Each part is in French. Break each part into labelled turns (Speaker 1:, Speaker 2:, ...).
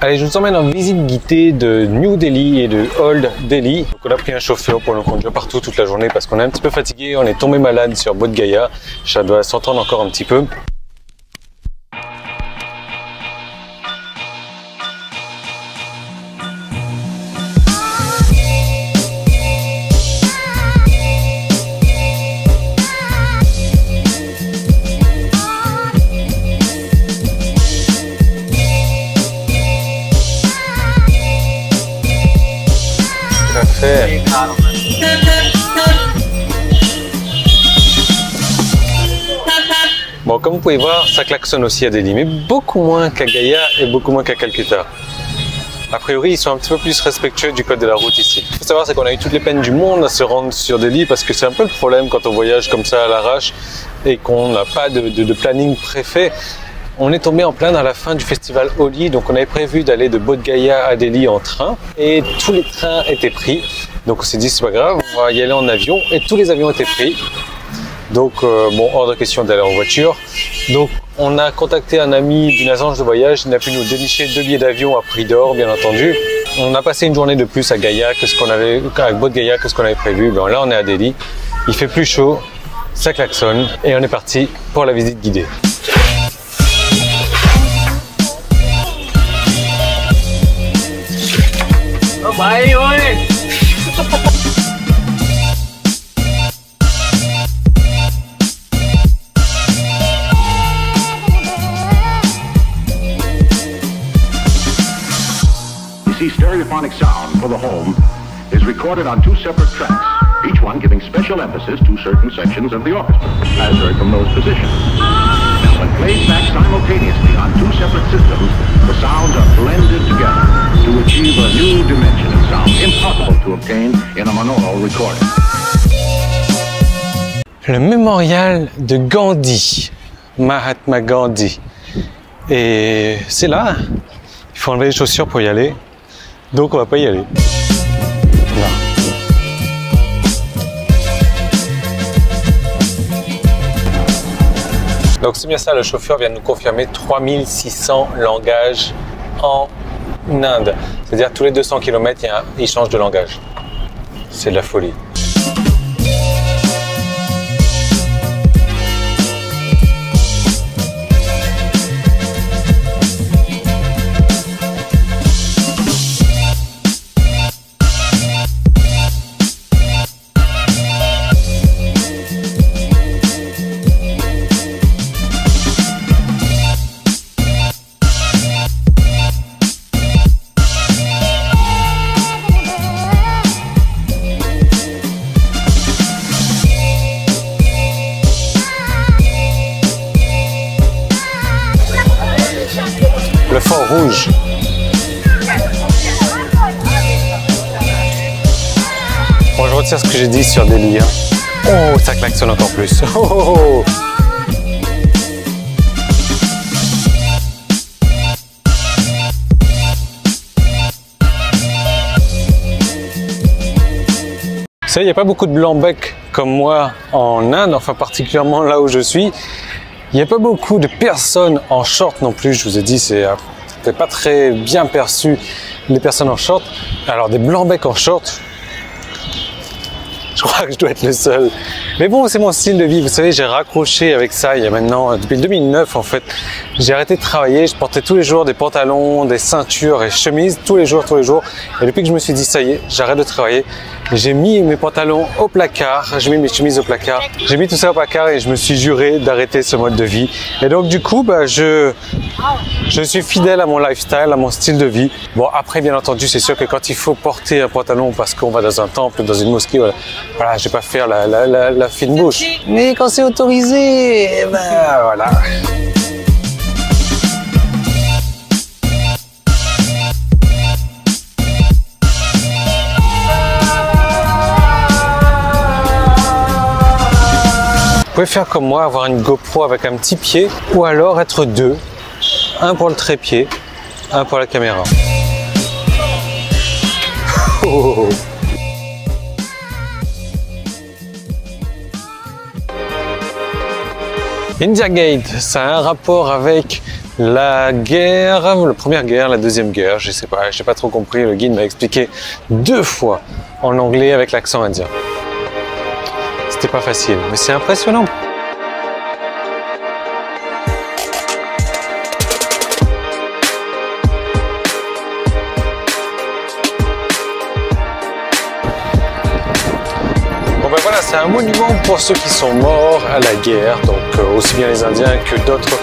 Speaker 1: Allez, je vous emmène en visite guidée de New Delhi et de Old Delhi. Donc on a pris un chauffeur pour nous conduire partout toute la journée parce qu'on est un petit peu fatigué, on est tombé malade sur Bodh Gaya. Ça doit s'entendre encore un petit peu. Bon, comme vous pouvez voir, ça klaxonne aussi à Delhi, mais beaucoup moins qu'à Gaya et beaucoup moins qu'à Calcutta. A priori, ils sont un petit peu plus respectueux du code de la route ici. Il faut savoir, c'est qu'on a eu toutes les peines du monde à se rendre sur Delhi parce que c'est un peu le problème quand on voyage comme ça à l'arrache et qu'on n'a pas de planning préfet. On est tombé en plein à la fin du festival Holi, donc on avait prévu d'aller de Bodh Gaya à Delhi en train et tous les trains étaient pris. Donc on s'est dit c'est pas grave, on va y aller en avion et tous les avions étaient pris. Donc bon, hors de question d'aller en voiture. Donc on a contacté un ami d'une agence de voyage, il a pu nous dénicher 2 billets d'avion à prix d'or bien entendu. On a passé une journée de plus à Gaya que ce qu'on avait avec Bodh Gaya que ce qu'on avait prévu. Bon, là on est à Delhi, il fait plus chaud, ça klaxonne et on est parti pour la visite guidée.
Speaker 2: Bye ơi.
Speaker 3: You see, stereophonic sound for the home is recorded on 2 separate tracks, each one giving special emphasis to certain sections of the orchestra, as heard from those positions. Now, when played back simultaneously on 2 separate systems, the sounds are blended together to achieve a new dimension of sound impossible to obtain in a monaural recording.
Speaker 1: Le mémorial de Gandhi, Mahatma Gandhi. Et c'est là, il faut enlever les chaussures pour y aller, donc on va pas y aller. Non. Donc c'est bien ça, le chauffeur vient de nous confirmer 3600 langages en Inde. C'est-à-dire tous les 200 km, il change de langage. C'est de la folie. Le fort rouge. Bon, je retire ce que j'ai dit sur Delhi. Hein. Oh, ça klaxonne encore plus. Oh, oh, oh. Vous savez, il n'y a pas beaucoup de blancs-becs comme moi en Inde, enfin particulièrement là où je suis. Il n'y a pas beaucoup de personnes en short non plus, je vous ai dit, c'est pas très bien perçu les personnes en short. Alors des blancs-becs en short, je crois que je dois être le seul. Mais bon, c'est mon style de vie, vous savez, j'ai raccroché avec ça il y a maintenant, depuis 2009 en fait. J'ai arrêté de travailler, je portais tous les jours des pantalons, des ceintures et chemises, tous les jours. Et depuis que je me suis dit, ça y est, j'arrête de travailler, j'ai mis mes pantalons au placard, j'ai mis mes chemises au placard, j'ai mis tout ça au placard et je me suis juré d'arrêter ce mode de vie. Et donc du coup, bah, je suis fidèle à mon lifestyle, à mon style de vie. Bon, après, bien entendu, c'est sûr que quand il faut porter un pantalon parce qu'on va dans un temple, dans une mosquée, voilà, je vais pas faire la fine bouche. Mais quand c'est autorisé, ben voilà. Vous pouvez faire comme moi, avoir une GoPro avec un petit pied ou alors être 2, un pour le trépied, un pour la caméra. Oh. India Gate, ça a un rapport avec La guerre, la première guerre, la deuxième guerre, je sais pas, j'ai pas trop compris. Le guide m'a expliqué 2 fois en anglais avec l'accent indien. C'était pas facile, mais c'est impressionnant. Bon ben voilà, c'est un monument pour ceux qui sont morts à la guerre, donc aussi bien les Indiens que d'autres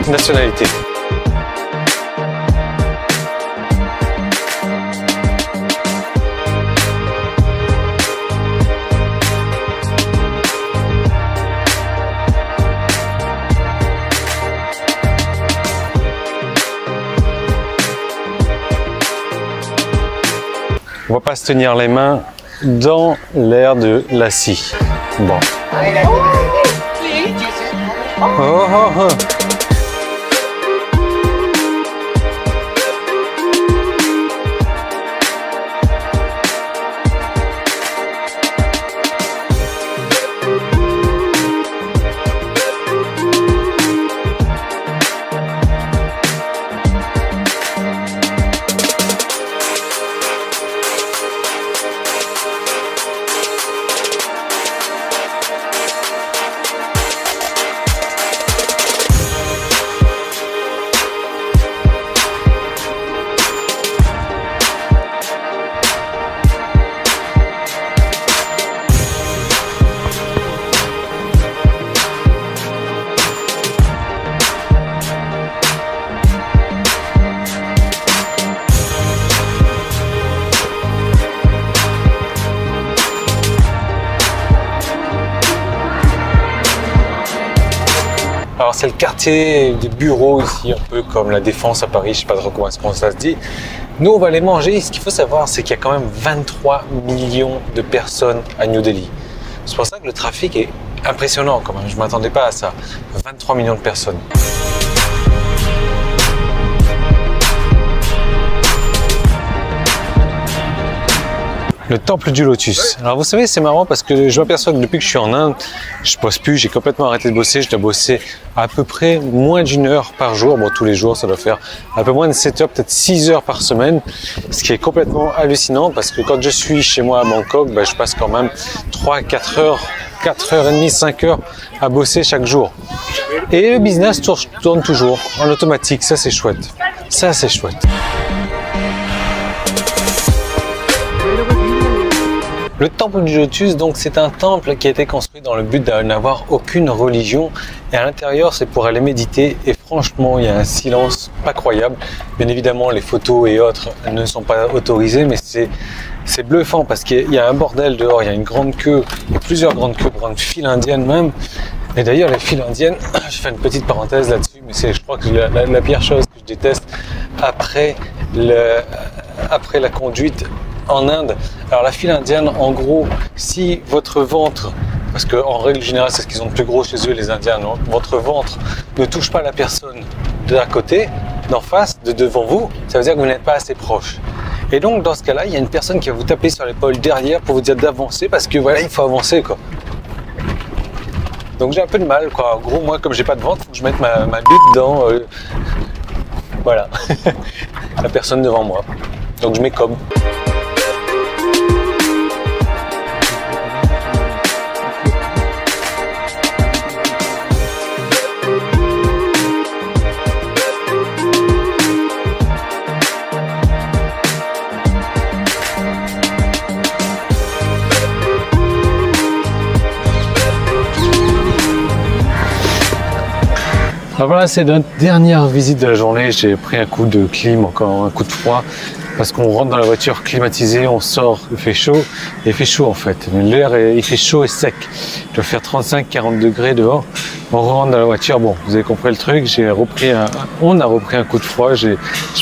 Speaker 1: nationalités. On va pas se tenir les mains dans l'air de la scie. Bon. Oh, oh, oh. Alors c'est le quartier des bureaux ici, un peu comme la Défense à Paris, je sais pas trop comment ça se dit. Nous on va aller manger, ce qu'il faut savoir c'est qu'il y a quand même 23 millions de personnes à New Delhi. C'est pour ça que le trafic est impressionnant quand même, je ne m'attendais pas à ça. 23 millions de personnes. Le temple du lotus. Alors vous savez, c'est marrant parce que je m'aperçois que depuis que je suis en Inde, je bosse plus, j'ai complètement arrêté de bosser. Je dois bosser à peu près moins d'1 heure par jour. Bon, tous les jours, ça doit faire un peu moins de 7 heures, peut-être 6 heures par semaine. Ce qui est complètement hallucinant parce que quand je suis chez moi à Bangkok, je passe quand même 3-4 heures, 4h30, 5 heures à bosser chaque jour. Et le business tourne toujours en automatique. Ça, c'est chouette. Ça, c'est chouette. Le temple du lotus, donc, c'est un temple qui a été construit dans le but de n'avoir aucune religion. Et à l'intérieur, c'est pour aller méditer. Et franchement, il y a un silence pas croyable. Bien évidemment, les photos et autres ne sont pas autorisées, mais c'est bluffant parce qu'il y a un bordel dehors. Il y a une grande queue, et plusieurs grandes queues, grandes files indiennes même. Et d'ailleurs, les files indiennes, je fais une petite parenthèse là-dessus, mais c'est, je crois que la pire chose que je déteste après la conduite en Inde. Alors la file indienne, en gros, si votre ventre, parce qu'en règle générale c'est ce qu'ils ont de plus gros chez eux les Indiens, non, votre ventre ne touche pas la personne d'à côté, d'en face, de devant vous, ça veut dire que vous n'êtes pas assez proche. Et donc dans ce cas-là, il y a une personne qui va vous taper sur l'épaule derrière pour vous dire d'avancer parce que voilà, il faut avancer quoi. Donc j'ai un peu de mal quoi. En gros, moi comme j'ai pas de ventre, faut que je mette ma bite dans voilà la personne devant moi. Donc je mets comme. Alors voilà, c'est notre dernière visite de la journée. J'ai pris un coup de clim, encore un coup de froid, parce qu'on rentre dans la voiture climatisée, on sort, il fait chaud, et il fait chaud en fait. L'air, il fait chaud et sec. Il doit faire 35-40 degrés dehors. On rentre dans la voiture, bon, vous avez compris le truc, on a repris un coup de froid, je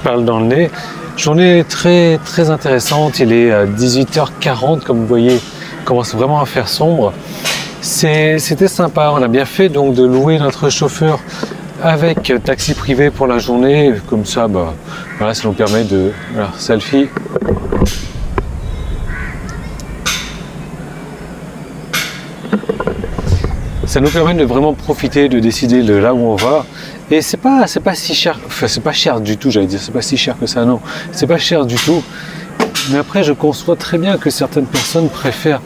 Speaker 1: parle dans le nez. Journée très, très intéressante, il est à 18h40, comme vous voyez, il commence vraiment à faire sombre. C'était sympa, on a bien fait donc de louer notre chauffeur avec taxi privé pour la journée, comme ça, voilà, ça nous permet de... Voilà, selfie. Ça nous permet de vraiment profiter, de décider de là où on va. Et c'est pas si cher, enfin c'est pas cher du tout, j'allais dire, c'est pas si cher que ça, non. C'est pas cher du tout. Mais après, je conçois très bien que certaines personnes préfèrent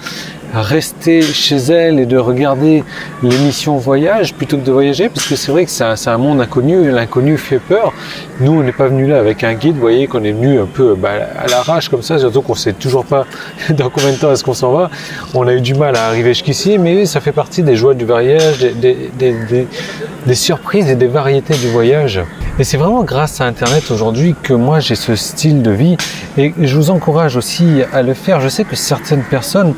Speaker 1: rester chez elles et de regarder l'émission voyage plutôt que de voyager, parce que c'est vrai que c'est un monde inconnu, l'inconnu fait peur. Nous, on n'est pas venu là avec un guide, vous voyez qu'on est venu un peu à l'arrache comme ça, surtout qu'on sait toujours pas dans combien de temps est-ce qu'on s'en va. On a eu du mal à arriver jusqu'ici, mais ça fait partie des joies du voyage, des surprises et des variétés du voyage. Et c'est vraiment grâce à Internet aujourd'hui que moi j'ai ce style de vie, et je vous encourage aussi à le faire. Je sais que certaines personnes,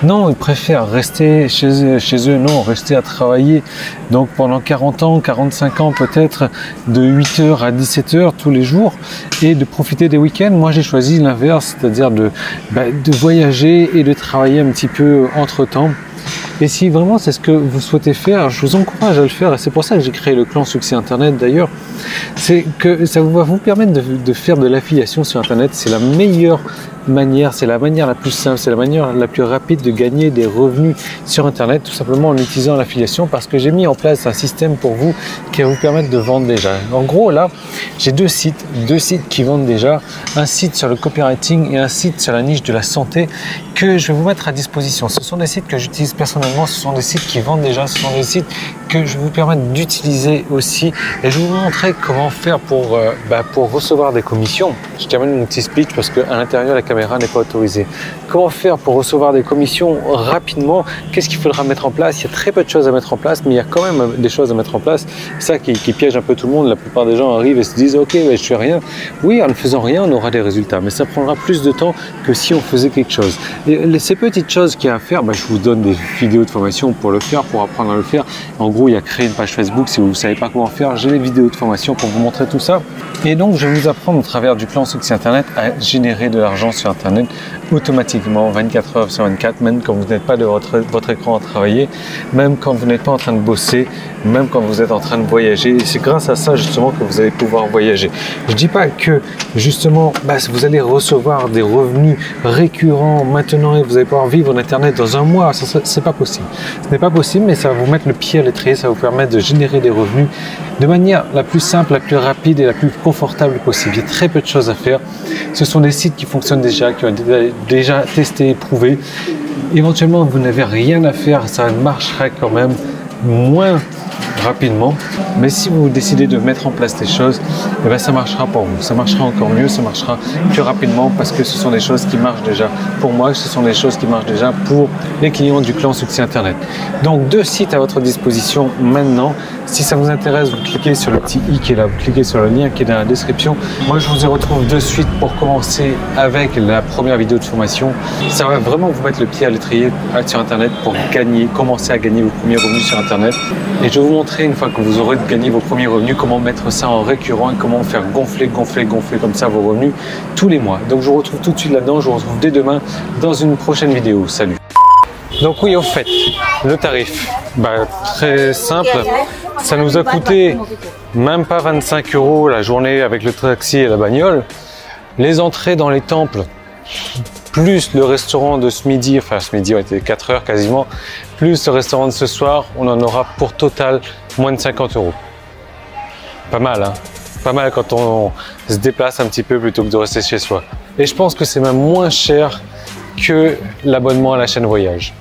Speaker 1: non, ils préfèrent rester chez eux, non, rester à travailler donc pendant 40 ans, 45 ans peut-être, de 8h à 17h tous les jours, et de profiter des week-ends. Moi j'ai choisi l'inverse, c'est-à-dire de voyager et de travailler un petit peu entre-temps. Et si vraiment c'est ce que vous souhaitez faire, je vous encourage à le faire, et c'est pour ça que j'ai créé le clan Succès Internet d'ailleurs. C'est que ça va vous permettre de faire de l'affiliation sur Internet. C'est la meilleure manière, c'est la manière la plus simple, c'est la manière la plus rapide de gagner des revenus sur Internet, tout simplement en utilisant l'affiliation, parce que j'ai mis en place un système pour vous qui va vous permettre de vendre déjà. En gros là, j'ai deux sites qui vendent déjà, un site sur le copywriting et un site sur la niche de la santé que je vais vous mettre à disposition. Ce sont des sites que j'utilise personnellement, ce sont des sites qui vendent déjà, ce sont des sites que je vais vous permettre d'utiliser aussi, et je vais vous montrer comment faire pour recevoir des commissions. Je termine mon petit speech parce qu'à l'intérieur la caméra n'est pas autorisée. Comment faire pour recevoir des commissions rapidement? Qu'est-ce qu'il faudra mettre en place? Il y a très peu de choses à mettre en place, mais il y a quand même des choses à mettre en place. C'est ça qui piège un peu tout le monde. La plupart des gens arrivent et se disent ok, je fais rien. Oui, en ne faisant rien, on aura des résultats, mais ça prendra plus de temps que si on faisait quelque chose. Et ces petites choses qu'il y a à faire, je vous donne des vidéos de formation pour le faire, pour apprendre à le faire. En gros, il y a créer une page Facebook. Si vous ne savez pas comment faire, j'ai les vidéos de formation pour vous montrer tout ça. Et donc, je vais vous apprendre au travers du plan Succès Internet à générer de l'argent sur Internet automatiquement, 24 heures sur 24, même quand vous n'êtes pas de votre écran à travailler, même quand vous n'êtes pas en train de bosser, même quand vous êtes en train de voyager. Et c'est grâce à ça justement que vous allez pouvoir voyager. Je ne dis pas que justement vous allez recevoir des revenus récurrents maintenant et vous allez pouvoir vivre en Internet dans un mois. C'est pas possible. Ce n'est pas possible, mais ça va vous mettre le pied à l'étrier, ça va vous permettre de générer des revenus de manière la plus simple, la plus rapide et la plus confortable possible. Il y a très peu de choses à faire. Ce sont des sites qui fonctionnent déjà, qui ont déjà testé, éprouvé. Éventuellement, vous n'avez rien à faire, ça marcherait quand même moins rapidement, mais si vous décidez de mettre en place des choses, ça marchera pour vous, ça marchera encore mieux, ça marchera plus rapidement, parce que ce sont des choses qui marchent déjà pour moi, ce sont des choses qui marchent déjà pour les clients du clan Succès Internet. Donc 2 sites à votre disposition maintenant. Si ça vous intéresse, vous cliquez sur le petit i qui est là, vous cliquez sur le lien qui est dans la description. Moi je vous y retrouve de suite pour commencer avec la première vidéo de formation. Ça va vraiment vous mettre le pied à l'étrier sur Internet pour commencer à gagner vos premiers revenus sur Internet. Et je vais vous montrer, une fois que vous aurez gagné vos premiers revenus, comment mettre ça en récurrent et comment faire gonfler comme ça vos revenus tous les mois. Donc je vous retrouve tout de suite là-dedans, je vous retrouve dès demain dans une prochaine vidéo. Salut! Donc oui, au fait, le tarif, très simple, ça nous a coûté même pas 25 € la journée avec le taxi et la bagnole. Les entrées dans les temples, plus le restaurant de ce midi, enfin ce midi on était 4 heures quasiment, plus le restaurant de ce soir, on en aura pour total moins de 50 €. Pas mal, hein? Pas mal quand on se déplace un petit peu plutôt que de rester chez soi. Et je pense que c'est même moins cher que l'abonnement à la chaîne Voyage.